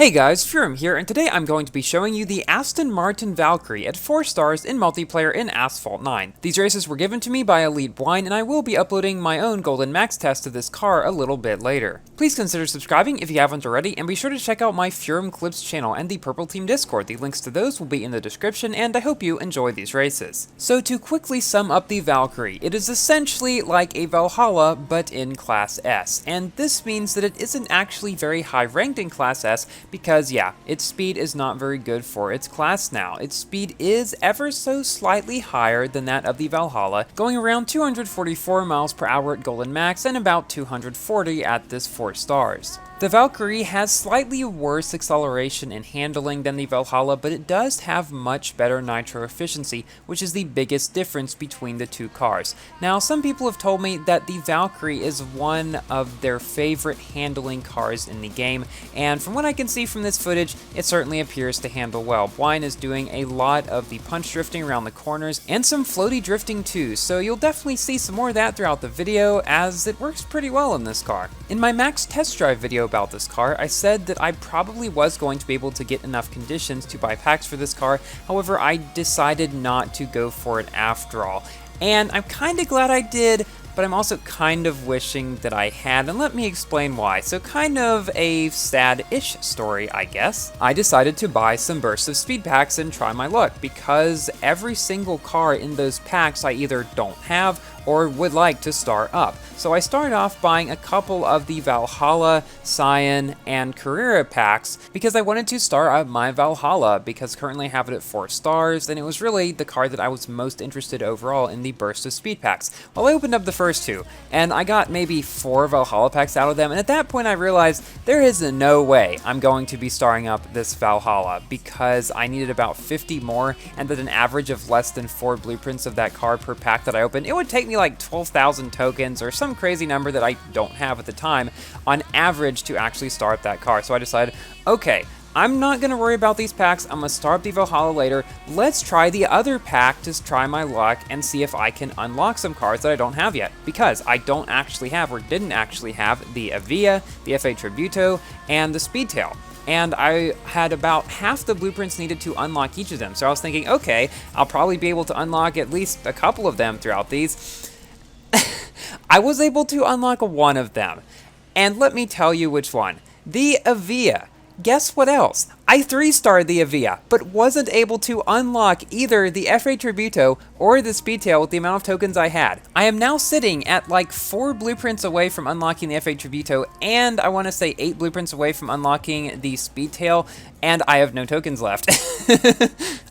Hey guys, Brehm here, and today I'm going to be showing you the Aston Martin Valkyrie at 4 stars in multiplayer in Asphalt 9. These races were given to me by Bwine, and I will be uploading my own Golden Max test of this car a little bit later. Please consider subscribing if you haven't already, and be sure to check out my Brehm Clips channel and the Purple Team Discord. The links to those will be in the description, and I hope you enjoy these races. So to quickly sum up the Valkyrie, it is essentially like a Valhalla, but in Class S, and this means that it isn't actually very high ranked in Class S, because yeah, its speed is not very good for its class now. Its speed is ever so slightly higher than that of the Valhalla, going around 244 miles per hour at Golden Max and about 240 at this 4 stars. The Valkyrie has slightly worse acceleration and handling than the Valhalla, but it does have much better nitro efficiency, which is the biggest difference between the two cars. Now, some people have told me that the Valkyrie is one of their favorite handling cars in the game, and from what I can see from this footage, it certainly appears to handle well. Bwine is doing a lot of the punch drifting around the corners, and some floaty drifting too, so you'll definitely see some more of that throughout the video, as it works pretty well in this car. In my max test drive video about this car, I said that I probably was going to be able to get enough conditions to buy packs for this car. However, I decided not to go for it after all. And I'm kind of glad I did, but I'm also kind of wishing that I had, and let me explain why. So kind of a sad-ish story, I guess. I decided to buy some bursts of speed packs and try my luck, because every single car in those packs I either don't have or would like to start up. So I started off buying a couple of the Valhalla, Cyan, and Carrera packs because I wanted to start up my Valhalla, because currently I have it at 4 stars, and it was really the car that I was most interested overall in the burst of speed packs. Well, I opened up the first 2, and I got maybe 4 Valhalla packs out of them, and at that point I realized there is no way I'm going to be starting up this Valhalla, because I needed about 50 more, and at an average of less than 4 blueprints of that car per pack that I opened, it would take me like 12,000 tokens or some crazy number that I don't have at the time on average to actually start up that car. So I decided, okay, I'm not going to worry about these packs. I'm going to start up the Valhalla later. Let's try the other pack to try my luck and see if I can unlock some cars that I don't have yet, because I don't actually have, or didn't actually have, the Avia, the FA Tributo, and the Speedtail. And I had about half the blueprints needed to unlock each of them. So I was thinking, okay, I'll probably be able to unlock at least a couple of them throughout these. I was able to unlock one of them. And let me tell you which one. The Avia. Guess what else? I 3-starred the Avia, but wasn't able to unlock either the FA Tributo or the Speedtail with the amount of tokens I had. I am now sitting at like 4 blueprints away from unlocking the FA Tributo, and I want to say 8 blueprints away from unlocking the Speedtail, and I have no tokens left.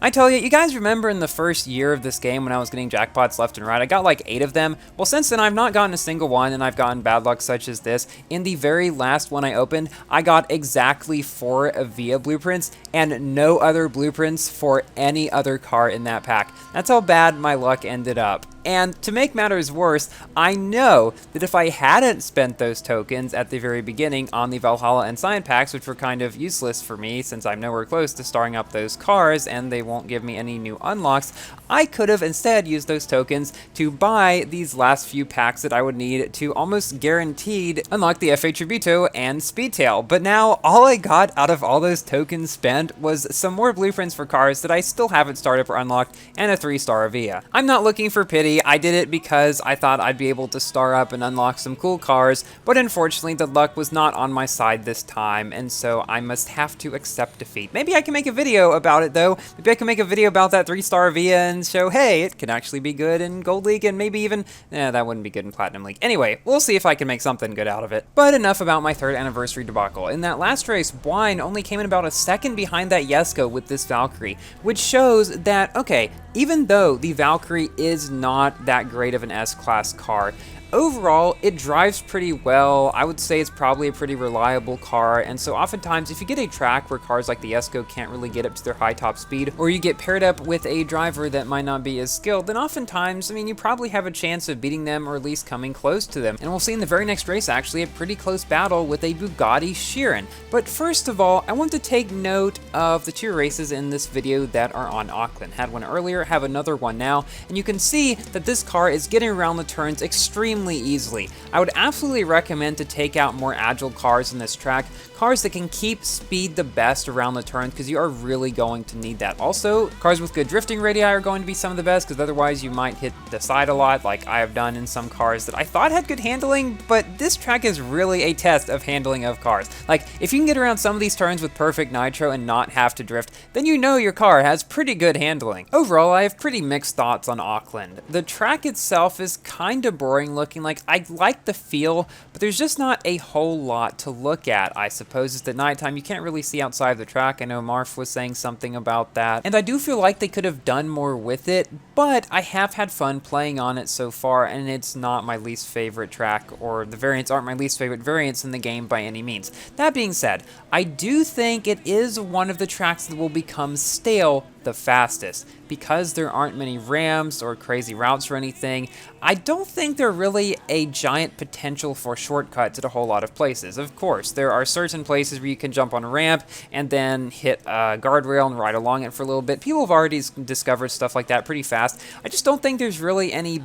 I tell you, you guys remember in the first year of this game when I was getting jackpots left and right, I got like 8 of them. Well, since then I've not gotten a single one, and I've gotten bad luck such as this. In the very last one I opened, I got exactly 4 Avia blueprints and no other blueprints for any other car in that pack. That's how bad my luck ended up. And to make matters worse, I know that if I hadn't spent those tokens at the very beginning on the Valhalla and Cyan packs, which were kind of useless for me since I'm nowhere close to starting up those cars and they won't give me any new unlocks, I could have instead used those tokens to buy these last few packs that I would need to almost guaranteed unlock the FA Tributo and Speedtail. But now all I got out of all those tokens spent was some more blueprints for cars that I still haven't started or unlocked, and a 3-star Avia. I'm not looking for pity. I did it because I thought I'd be able to star up and unlock some cool cars, but unfortunately the luck was not on my side this time, and so I must have to accept defeat. Maybe I can make a video about it though. Maybe I can make a video about that 3-star Avia and show, hey, it can actually be good in Gold League, and maybe even, that wouldn't be good in Platinum League. Anyway, we'll see if I can make something good out of it. But enough about my 3rd anniversary debacle. In that last race, Bwine only came in about a second behind that Jesko with this Valkyrie, which shows that, okay, even though the Valkyrie is not that great of an S-Class car, overall, it drives pretty well. I would say it's probably a pretty reliable car, and so oftentimes if you get a track where cars like the Jesko can't really get up to their high top speed, or you get paired up with a driver that might not be as skilled, then oftentimes, I mean, you probably have a chance of beating them or at least coming close to them. And we'll see in the very next race, actually, a pretty close battle with a Bugatti Chiron. But first of all, I want to take note of the 2 races in this video that are on Auckland. Had one earlier, have another one now, and you can see that this car is getting around the turns extremely extremely easily. I would absolutely recommend to take out more agile cars in this track, cars that can keep speed the best around the turns, because you are really going to need that. Also, cars with good drifting radii are going to be some of the best, because otherwise you might hit the side a lot, like I have done in some cars that I thought had good handling, but this track is really a test of handling of cars. Like, if you can get around some of these turns with perfect nitro and not have to drift, then you know your car has pretty good handling. Overall, I have pretty mixed thoughts on Auckland. The track itself is kind of boring looking. Like, I like the feel, but there's just not a whole lot to look at. I suppose it's at nighttime, you can't really see outside the track. I know Marf was saying something about that, and I do feel like they could have done more with it, but I have had fun playing on it so far, and it's not my least favorite track, or the variants aren't my least favorite variants in the game by any means. That being said, I do think it is one of the tracks that will become stale the fastest. Because there aren't many ramps or crazy routes or anything, I don't think there's really a giant potential for shortcuts at a whole lot of places. Of course, there are certain places where you can jump on a ramp and then hit a guardrail and ride along it for a little bit. People have already discovered stuff like that pretty fast. I just don't think there's really any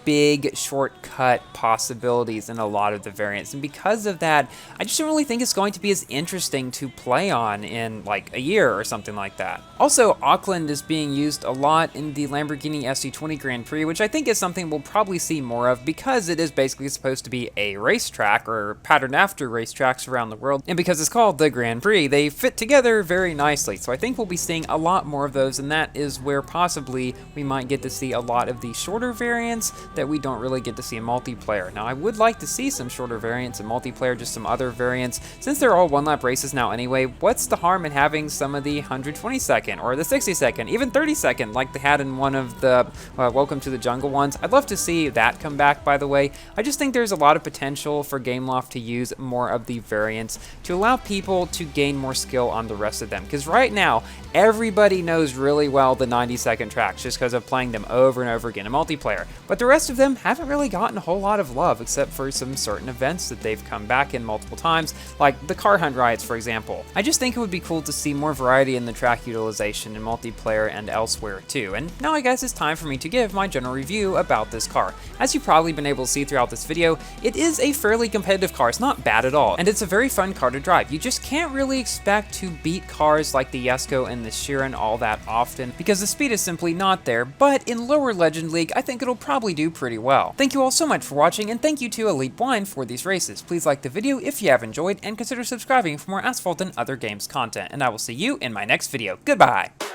big shortcut possibilities in a lot of the variants, and because of that, I just don't really think it's going to be as interesting to play on in like a year or something like that. Also, Auckland is being used a lot in the Lamborghini SC20 Grand Prix, which I think is something we'll probably see more of, because it is basically supposed to be a racetrack, or patterned after racetracks around the world, and because it's called the Grand Prix, they fit together very nicely. So I think we'll be seeing a lot more of those, and that is where possibly we might get to see a lot of the shorter variants that we don't really get to see in multiplayer. Now, I would like to see some shorter variants in multiplayer, just some other variants. Since they're all one-lap races now anyway, what's the harm in having some of the 120-second, or the 60-second, even 30-second, like they had in one of the Welcome to the Jungle ones? I'd love to see that come back, by the way. I just think there's a lot of potential for Gameloft to use more of the variants to allow people to gain more skill on the rest of them, because right now, everybody knows really well the 90-second tracks just because of playing them over and over again in multiplayer, but the rest of them haven't really gotten a whole lot of love, except for some certain events that they've come back in multiple times, like the car hunt riots, for example. I just think it would be cool to see more variety in the track utilization in multiplayer and elsewhere too. And now I guess it's time for me to give my general review about this car. As you've probably been able to see throughout this video, it is a fairly competitive car. It's not bad at all, and it's a very fun car to drive. You just can't really expect to beat cars like the Jesko and the Sheeran all that often, because the speed is simply not there, but in lower Legend League, I think it'll probably do pretty well. Thank you all so much for watching, and thank you to Bwine for these races. Please like the video if you have enjoyed, and consider subscribing for more Asphalt and other games content, and I will see you in my next video. Goodbye!